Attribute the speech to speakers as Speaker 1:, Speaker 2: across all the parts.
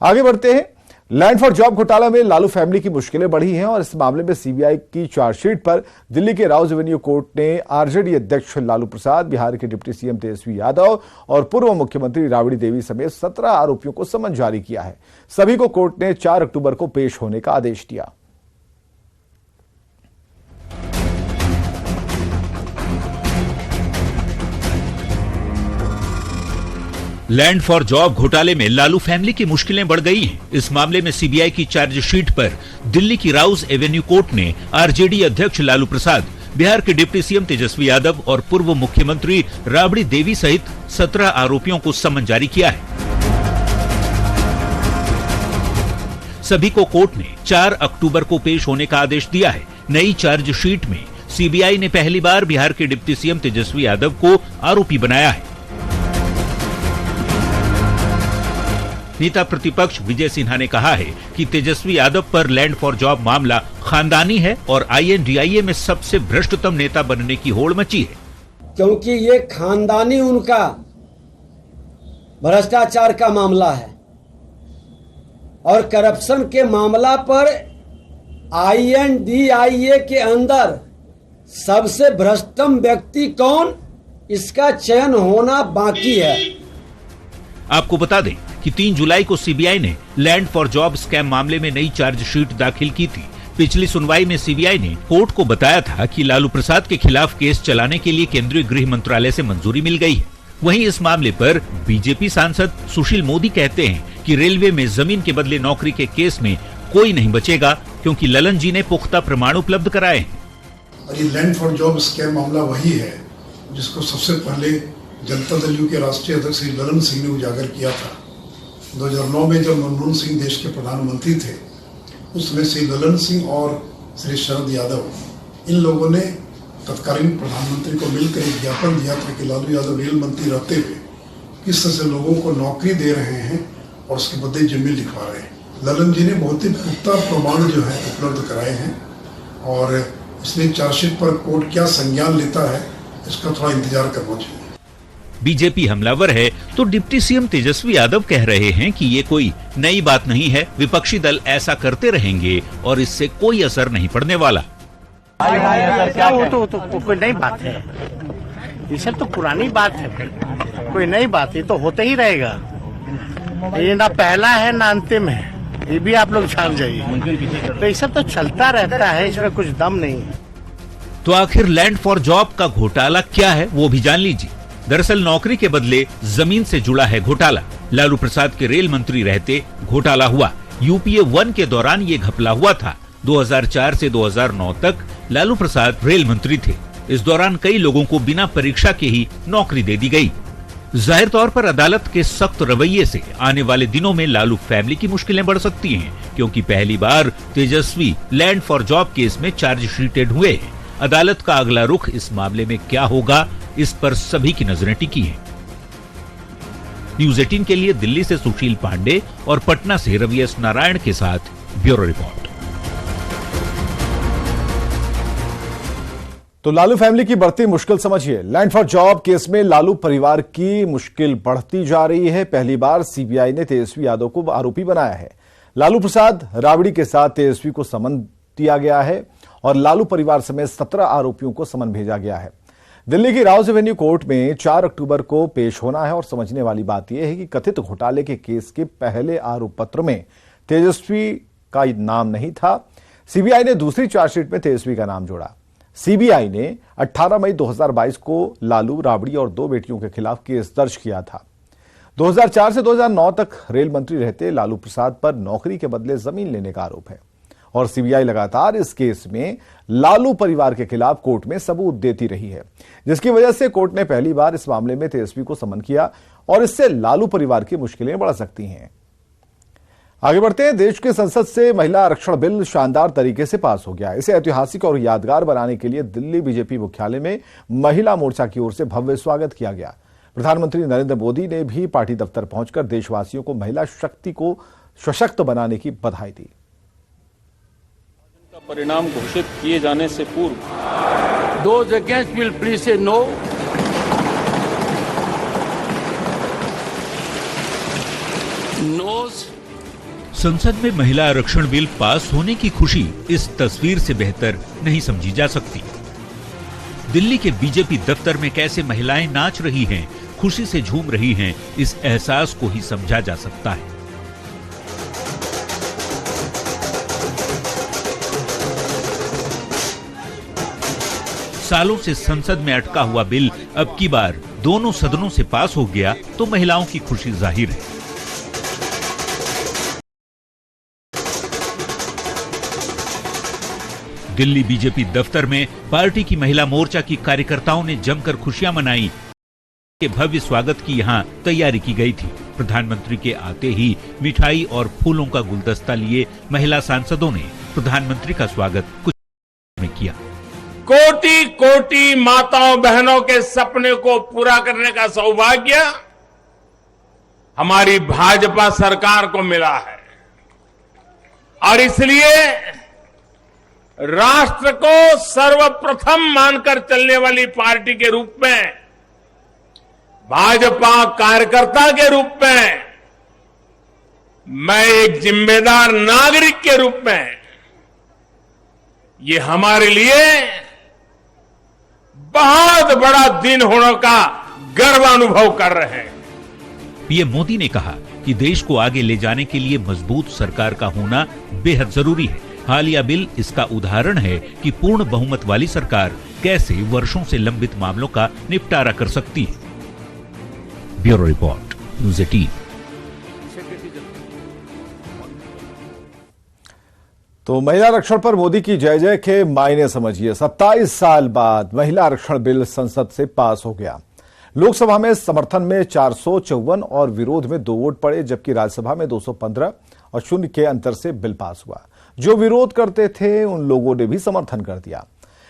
Speaker 1: आगे बढ़ते हैं। लैंड फॉर जॉब घोटाला में लालू फैमिली की मुश्किलें बढ़ी हैं और इस मामले में सीबीआई की चार्जशीट पर दिल्ली के राउज एवेन्यू कोर्ट ने आरजेडी अध्यक्ष लालू प्रसाद, बिहार के डिप्टी सीएम तेजस्वी यादव और पूर्व मुख्यमंत्री राबड़ी देवी समेत 17 आरोपियों को समन जारी किया है। सभी को कोर्ट ने 4 अक्टूबर को पेश होने का आदेश दिया।
Speaker 2: लैंड फॉर जॉब घोटाले में लालू फैमिली की मुश्किलें बढ़ गई हैं। इस मामले में सीबीआई की चार्जशीट पर दिल्ली की राउज एवेन्यू कोर्ट ने आरजेडी अध्यक्ष लालू प्रसाद, बिहार के डिप्टी सीएम तेजस्वी यादव और पूर्व मुख्यमंत्री राबड़ी देवी सहित 17 आरोपियों को समन जारी किया है। सभी को कोर्ट ने 4 अक्टूबर को पेश होने का आदेश दिया है। नई चार्जशीट में सीबीआई ने पहली बार बिहार के डिप्टी सीएम तेजस्वी यादव को आरोपी बनाया है। नेता प्रतिपक्ष विजय सिन्हा ने कहा है कि तेजस्वी यादव पर लैंड फॉर जॉब मामला खानदानी है और आईएनडीआईए में सबसे भ्रष्टतम नेता बनने की होड़ मची है,
Speaker 3: क्योंकि ये खानदानी उनका भ्रष्टाचार का मामला है और करप्शन के मामला पर आईएनडीआईए के अंदर सबसे भ्रष्टतम व्यक्ति कौन, इसका चयन होना बाकी है।
Speaker 2: आपको बता दें कि 3 जुलाई को सीबीआई ने लैंड फॉर जॉब स्कैम मामले में नई चार्जशीट दाखिल की थी। पिछली सुनवाई में सीबीआई ने कोर्ट को बताया था कि लालू प्रसाद के खिलाफ केस चलाने के लिए केंद्रीय गृह मंत्रालय से मंजूरी मिल गई है। वहीं इस मामले पर बीजेपी सांसद सुशील मोदी कहते हैं कि रेलवे में जमीन के बदले नौकरी के केस में कोई नहीं बचेगा, क्योंकि ललन जी ने पुख्ता प्रमाण उपलब्ध कराए हैं।
Speaker 4: और ये लैंड फॉर जॉब स्कैम मामला वही है जिसको सबसे पहले जनता दल यू के राष्ट्रीय अध्यक्ष श्री ललन सिंह ने उजागर किया था। 2009 में जब मनमोहन सिंह देश के प्रधानमंत्री थे, उस समय श्री ललन सिंह और श्री शरद यादव, इन लोगों ने तत्कालीन प्रधानमंत्री को मिलकर एक ज्ञापन दिया था कि लालू यादव रेल मंत्री रहते हुए किस तरह से लोगों को नौकरी दे रहे हैं और उसके बदले जमीन लिखवा रहे हैं। ललन जी ने बहुत ही पुख्ता प्रमाण जो है उपलब्ध कराए हैं और इसलिए चार्जशीट पर कोर्ट क्या संज्ञान लेता है इसका थोड़ा इंतजार करना चाहिए।
Speaker 2: बीजेपी हमलावर है तो डिप्टी सीएम तेजस्वी यादव कह रहे हैं कि ये कोई नई बात नहीं है, विपक्षी दल ऐसा करते रहेंगे और इससे कोई असर नहीं पड़ने वाला।
Speaker 5: वो तो कोई नई बात है, ये सब तो पुरानी बात है, कोई नई बात, ये तो होते ही रहेगा। ये ना पहला है ना अंतिम है, ये भी आप लोग जान जाइए। तो ये सब तो चलता रहता है, इसमें कुछ दम नहीं है।
Speaker 2: तो आखिर लैंड फॉर जॉब का घोटाला क्या है वो भी जान लीजिए। दरअसल नौकरी के बदले जमीन से जुड़ा है घोटाला। लालू प्रसाद के रेल मंत्री रहते घोटाला हुआ। यूपीए 1 के दौरान ये घपला हुआ था। 2004 से 2009 तक लालू प्रसाद रेल मंत्री थे। इस दौरान कई लोगों को बिना परीक्षा के ही नौकरी दे दी गई। जाहिर तौर पर अदालत के सख्त रवैये से आने वाले दिनों में लालू फैमिली की मुश्किलें बढ़ सकती हैं, क्योंकि पहली बार तेजस्वी लैंड फॉर जॉब केस में चार्जशीटेड हुए हैं। अदालत का अगला रुख इस मामले में क्या होगा, इस पर सभी की नजरें टिकी हैं। न्यूज़ 18 के लिए दिल्ली से सुशील पांडे और पटना से रवि एस नारायण के साथ ब्यूरो रिपोर्ट।
Speaker 1: तो लालू फैमिली की बढ़ती मुश्किल समझिए। लैंड फॉर जॉब केस में लालू परिवार की मुश्किल बढ़ती जा रही है। पहली बार सीबीआई ने तेजस्वी यादव को आरोपी बनाया है। लालू प्रसाद, राबड़ी के साथ तेजस्वी को समन दिया गया है और लालू परिवार समेत 17 आरोपियों को समन भेजा गया है। दिल्ली की राउज एवेन्यू कोर्ट में 4 अक्टूबर को पेश होना है और समझने वाली बात यह है कि कथित घोटाले के केस के पहले आरोप पत्र में तेजस्वी का नाम नहीं था। सीबीआई ने दूसरी चार्जशीट में तेजस्वी का नाम जोड़ा। सीबीआई ने 18 मई 2022 को लालू, राबड़ी और 2 बेटियों के खिलाफ केस दर्ज किया था। 2004 से 2009 तक रेल मंत्री रहते लालू प्रसाद पर नौकरी के बदले जमीन लेने का आरोप है और सीबीआई लगातार इस केस में लालू परिवार के खिलाफ कोर्ट में सबूत देती रही है, जिसकी वजह से कोर्ट ने पहली बार इस मामले में तेजस्वी को समन किया और इससे लालू परिवार की मुश्किलें बढ़ सकती हैं। आगे बढ़ते हैं। देश की संसद से महिला आरक्षण बिल शानदार तरीके से पास हो गया। इसे ऐतिहासिक और यादगार बनाने के लिए दिल्ली बीजेपी मुख्यालय में महिला मोर्चा की ओर से भव्य स्वागत किया गया। प्रधानमंत्री नरेंद्र मोदी ने भी पार्टी दफ्तर पहुंचकर देशवासियों को महिला शक्ति को सशक्त बनाने की बधाई दी।
Speaker 6: परिणाम घोषित किए जाने से पूर्व
Speaker 7: Those against will please say no. Noes
Speaker 2: संसद में महिला आरक्षण बिल पास होने की खुशी इस तस्वीर से बेहतर नहीं समझी जा सकती। दिल्ली के बीजेपी दफ्तर में कैसे महिलाएं नाच रही हैं, खुशी से झूम रही हैं, इस एहसास को ही समझा जा सकता है। सालों से संसद में अटका हुआ बिल अब की बार दोनों सदनों से पास हो गया तो महिलाओं की खुशी जाहिर है। दिल्ली बीजेपी दफ्तर में पार्टी की महिला मोर्चा की कार्यकर्ताओं ने जमकर खुशियां मनाई। के भव्य स्वागत की यहां तैयारी की गई थी। प्रधानमंत्री के आते ही मिठाई और फूलों का गुलदस्ता लिए महिला सांसदों ने प्रधानमंत्री का स्वागत कुछ में किया।
Speaker 8: कोटि कोटि माताओं बहनों के सपने को पूरा करने का सौभाग्य हमारी भाजपा सरकार को मिला है और इसलिए राष्ट्र को सर्वप्रथम मानकर चलने वाली पार्टी के रूप में, भाजपा कार्यकर्ता के रूप में, मैं एक जिम्मेदार नागरिक के रूप में ये हमारे लिए बहुत बड़ा दिन होने का गर्व अनुभव कर रहे हैं।
Speaker 2: पीएम मोदी ने कहा कि देश को आगे ले जाने के लिए मजबूत सरकार का होना बेहद जरूरी है। हालिया बिल इसका उदाहरण है कि पूर्ण बहुमत वाली सरकार कैसे वर्षों से लंबित मामलों का निपटारा कर सकती है। Bureau report, news 18।
Speaker 1: तो महिला आरक्षण पर मोदी की जय जय के मायने समझिए। 27 साल बाद महिला आरक्षण बिल संसद से पास हो गया। लोकसभा में समर्थन में 454 और विरोध में 2 वोट पड़े, जबकि राज्यसभा में 215 और 0 के अंतर से बिल पास हुआ। जो विरोध करते थे उन लोगों ने भी समर्थन कर दिया।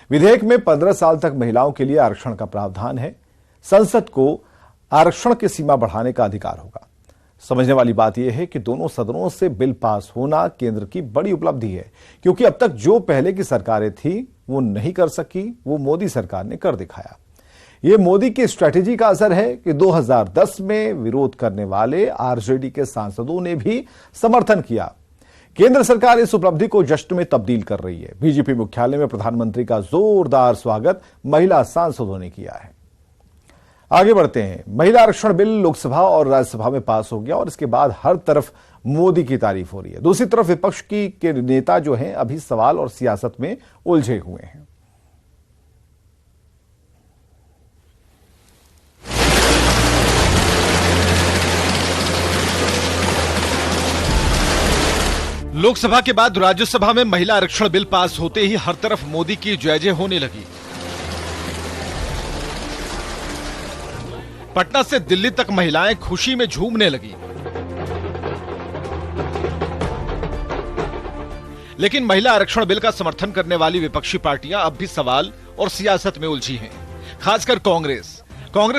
Speaker 1: विधेयक में 15 साल तक महिलाओं के लिए आरक्षण का प्रावधान है। संसद को आरक्षण की सीमा बढ़ाने का अधिकार होगा। समझने वाली बात यह है कि दोनों सदनों से बिल पास होना केंद्र की बड़ी उपलब्धि है, क्योंकि अब तक जो पहले की सरकारें थी वो नहीं कर सकी, वो मोदी सरकार ने कर दिखाया। ये मोदी की स्ट्रैटेजी का असर है कि 2010 में विरोध करने वाले आरजेडी के सांसदों ने भी समर्थन किया। केंद्र सरकार इस उपलब्धि को जश्न में तब्दील कर रही है। बीजेपी मुख्यालय में प्रधानमंत्री का जोरदार स्वागत महिला सांसदों ने किया है। आगे बढ़ते हैं। महिला आरक्षण बिल लोकसभा और राज्यसभा में पास हो गया और इसके बाद हर तरफ मोदी की तारीफ हो रही है। दूसरी तरफ विपक्ष के नेता जो हैं अभी सवाल और सियासत में उलझे हुए हैं।
Speaker 9: लोकसभा के बाद राज्यसभा में महिला आरक्षण बिल पास होते ही हर तरफ मोदी की जय जय होने लगी। पटना से दिल्ली तक महिलाएं खुशी में झूमने लगी। लेकिन महिला आरक्षण बिल का समर्थन करने वाली विपक्षी पार्टियां अब भी सवाल और सियासत में उलझी हैं। खासकर कांग्रेस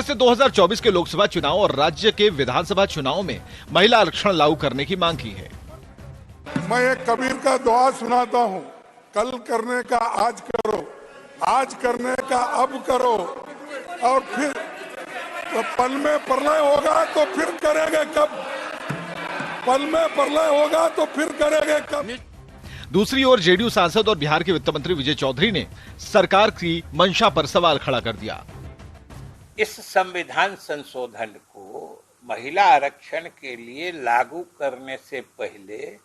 Speaker 9: ने 2024 के लोकसभा चुनाव और राज्य के विधानसभा चुनाव में महिला आरक्षण लागू करने की मांग की है।
Speaker 10: मैं एक कबीर का दुआ सुनाता हूँ, कल करने का आज करो, आज करने का अब करो, और फिर तो पल में प्रलय होगा तो फिर करेंगे कब, पल में प्रलय होगा तो फिर करेंगे कब।
Speaker 9: दूसरी ओर जेडीयू सांसद और बिहार के वित्त मंत्री विजय चौधरी ने सरकार की मंशा पर सवाल खड़ा कर दिया।
Speaker 11: इस संविधान संशोधन को महिला आरक्षण के लिए लागू करने से पहले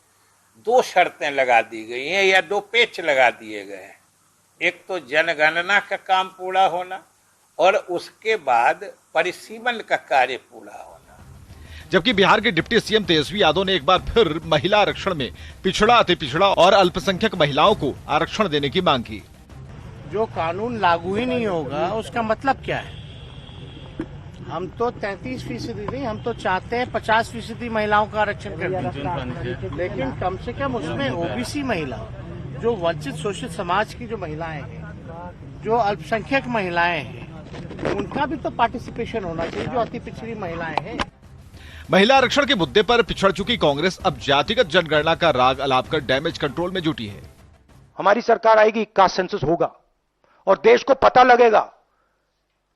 Speaker 11: 2 शर्तें लगा दी गई हैं या 2 पेच लगा दिए गए हैं। एक तो जनगणना का काम पूरा होना और उसके बाद परिसीमन का कार्य पूरा होना।
Speaker 9: जबकि बिहार के डिप्टी सीएम तेजस्वी यादव ने एक बार फिर महिला आरक्षण में पिछड़ा, अति पिछड़ा और अल्पसंख्यक महिलाओं को आरक्षण देने की मांग की।
Speaker 5: जो कानून लागू ही नहीं होगा उसका मतलब क्या है? हम तो 33% नहीं, हम तो चाहते हैं 50% महिलाओं का आरक्षण कर दीजिए, लेकिन कम से कम उसमें ओबीसी महिला, जो वंचित शोषित समाज की जो महिलाएं हैं, जो अल्पसंख्यक महिलाएं हैं, उनका भी तो पार्टिसिपेशन होना चाहिए, जो अति पिछड़ी महिलाएं हैं।
Speaker 9: महिला आरक्षण के मुद्दे पर पिछड़ चुकी कांग्रेस अब जातिगत जनगणना का राग अलाप कर डैमेज कंट्रोल में जुटी है।
Speaker 12: हमारी सरकार आएगी, कास्ट सेंसस होगा और देश को पता लगेगा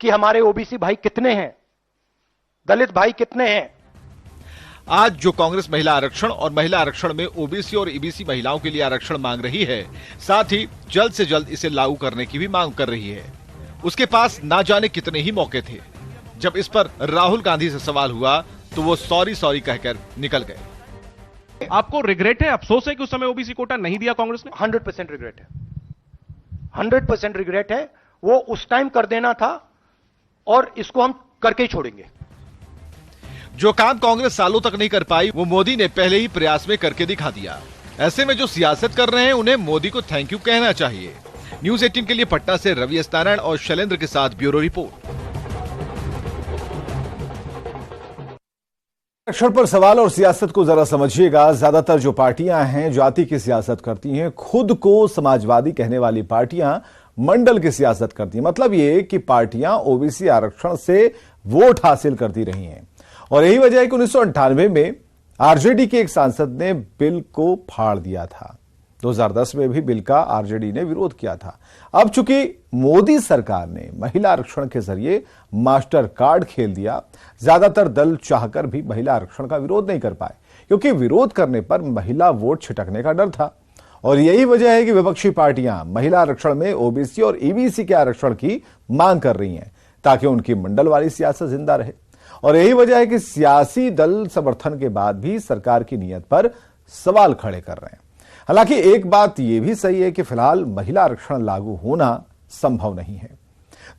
Speaker 12: कि हमारे ओबीसी भाई कितने हैं, दलित भाई कितने हैं।
Speaker 9: आज जो कांग्रेस महिला आरक्षण और महिला आरक्षण में ओबीसी और ईबीसी महिलाओं के लिए आरक्षण मांग रही है, साथ ही जल्द से जल्द इसे लागू करने की भी मांग कर रही है, उसके पास ना जाने कितने ही मौके थे। जब इस पर राहुल गांधी से सवाल हुआ तो वो सॉरी कहकर निकल गए।
Speaker 13: आपको रिग्रेट है, अफसोस है कि उस समय ओबीसी कोटा नहीं दिया कांग्रेस ने?
Speaker 12: 100% रिग्रेट है, 100% रिग्रेट है। वो उस टाइम कर देना था और इसको हम करके ही छोड़ेंगे।
Speaker 9: जो काम कांग्रेस सालों तक नहीं कर पाई, वो मोदी ने पहले ही प्रयास में करके दिखा दिया। ऐसे में जो सियासत कर रहे हैं, उन्हें मोदी को थैंक यू कहना चाहिए। न्यूज़ 18 के लिए पटना से रवि एस नारायण और शैलेंद्र के साथ ब्यूरो रिपोर्ट।
Speaker 1: आरक्षण पर सवाल और सियासत को जरा समझिएगा। ज्यादातर जो पार्टियां हैं जाति की सियासत करती हैं, खुद को समाजवादी कहने वाली पार्टियां मंडल की सियासत करती हैं। मतलब ये कि पार्टियां ओबीसी आरक्षण से वोट हासिल करती रही हैं और यही वजह है कि 1998 में आरजेडी के एक सांसद ने बिल को फाड़ दिया था। 2010 में भी बिल का आरजेडी ने विरोध किया था। अब चूंकि मोदी सरकार ने महिला आरक्षण के जरिए मास्टर कार्ड खेल दिया, ज्यादातर दल चाहकर भी महिला आरक्षण का विरोध नहीं कर पाए, क्योंकि विरोध करने पर महिला वोट छिटकने का डर था। और यही वजह है कि विपक्षी पार्टियां महिला आरक्षण में ओबीसी और ईबीसी के आरक्षण की मांग कर रही हैं, ताकि उनकी मंडल वाली सियासत जिंदा रहे। और यही वजह है कि सियासी दल समर्थन के बाद भी सरकार की नीयत पर सवाल खड़े कर रहे हैं। हालांकि एक बात यह भी सही है कि फिलहाल महिला आरक्षण लागू होना संभव नहीं है।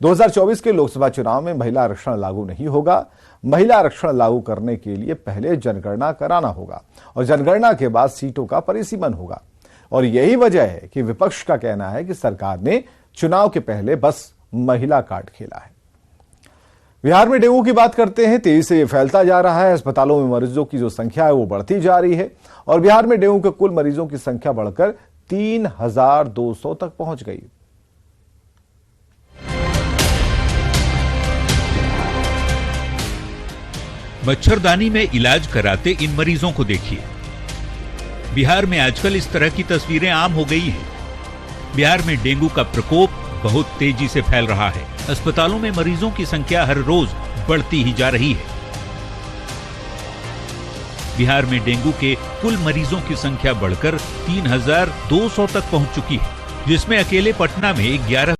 Speaker 1: 2024 के लोकसभा चुनाव में महिला आरक्षण लागू नहीं होगा। महिला आरक्षण लागू करने के लिए पहले जनगणना कराना होगा और जनगणना के बाद सीटों का परिसीमन होगा। और यही वजह है कि विपक्ष का कहना है कि सरकार ने चुनाव के पहले बस महिला कार्ड खेला है। बिहार में डेंगू की बात करते हैं। तेजी से यह फैलता जा रहा है। अस्पतालों में मरीजों की जो संख्या है वो बढ़ती जा रही है और बिहार में डेंगू के कुल मरीजों की संख्या बढ़कर 3200 तक पहुंच गई।
Speaker 2: मच्छरदानी में इलाज कराते इन मरीजों को देखिए। बिहार में आजकल इस तरह की तस्वीरें आम हो गई हैं। बिहार में डेंगू का प्रकोप बहुत तेजी से फैल रहा है। अस्पतालों में मरीजों की संख्या हर रोज बढ़ती ही जा रही है। बिहार में डेंगू के कुल मरीजों की संख्या बढ़कर 3200 तक पहुंच चुकी है, जिसमें अकेले पटना में 11